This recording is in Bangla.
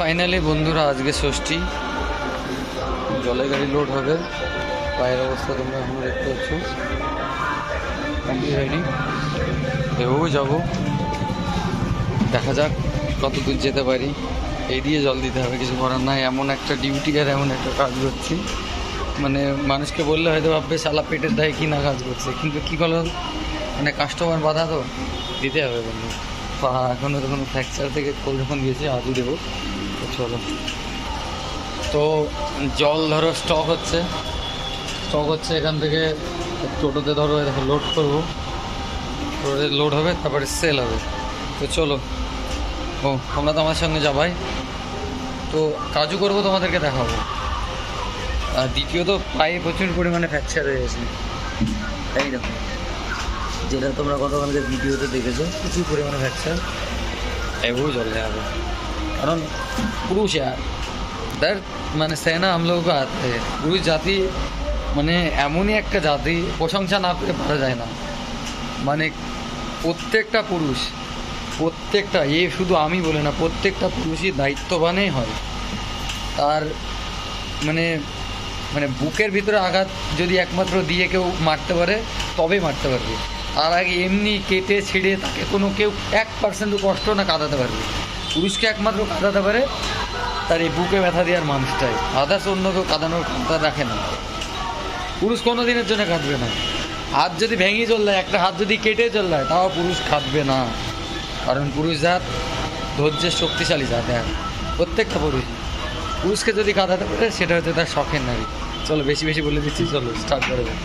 ফাইনালি বন্ধুরা আজকে ষষ্ঠী, জলে গাড়ি লোড হবে। পায়ের অবস্থা তোমরা এখন দেখতে পাচ্ছ। রেডি এভাবেও যাবো, দেখা যাক কত দূর যেতে পারি। এই দিয়ে জল দিতে হবে, কিছু করার নাই। এমন একটা ডিউটি আর এমন একটা কাজ করছি, মানে মানুষকে বললে হয়তো ভাববে শালা পেটের দায়ে কি না কাজ করছে, কিন্তু কী করলো, মানে কাস্টমার বাধা তো দিতে হবে বন্ধু। পা এখনও তো কোনো ফ্র্যাকচার থেকে কোল যখন দিয়েছে আজও দেবো। তো চলো, তো জল ধরো স্টক হচ্ছে এখান থেকে টোটোতে ধরো দেখো লোড করবো, টোটোতে লোড হবে তারপরে সেল হবে। তো চলো, ও তোমরা তো আমার সঙ্গে যাবাই, তো কাজও করবো, তোমাদেরকে দেখাবো। আর দ্বিতীয়ত পায়ে প্রচুর পরিমাণে ফ্র্যাকচার হয়ে গেছে, তাই দেখো, যেটা তোমরা গতকালকে ভিডিওতে দেখেছো, প্রচুর পরিমাণে ফ্র্যাকচার। এভাবেও চলে যাবে, কারণ পুরুষ তার মানে সেনা আমলোক আছে। পুরুষ জাতি মানে এমনই একটা জাতি, প্রশংসা না করে পারা যায় না। মানে প্রত্যেকটা পুরুষ, প্রত্যেকটা, শুধু আমি বলে না, প্রত্যেকটা পুরুষই দায়িত্ববানই হয়। তার মানে মানে বুকের ভিতরে আঘাত যদি একমাত্র দিয়ে কেউ মারতে পারে তবেই মারতে পারবে। তার আগে এমনি কেটে ছিঁড়ে তাকে কোনো কেউ 1% কষ্ট না কাঁদাতে পারবে। পুরুষকে একমাত্র কাঁদাতে পারে তার এই বুকে ব্যথা দেওয়ার মানুষটাই, আদার্স অন্য কেউ কাঁদানোর ক্ষমতা রাখে না। পুরুষ কোনো দিনের জন্য কাঁদবে না। হাত যদি ভেঙে চল যায়, একটা হাত যদি কেটে চল যায়, তাও পুরুষ কাঁদবে না, কারণ পুরুষ জাত ধৈর্যের শক্তিশালী জাত। প্রত্যেকটা পুরুষকে যদি কাঁদাতে পারে সেটা হচ্ছে তার শখের নারী। চলো বেশি বেশি বলে দিচ্ছি, চলো স্টার্ট করে দেবো।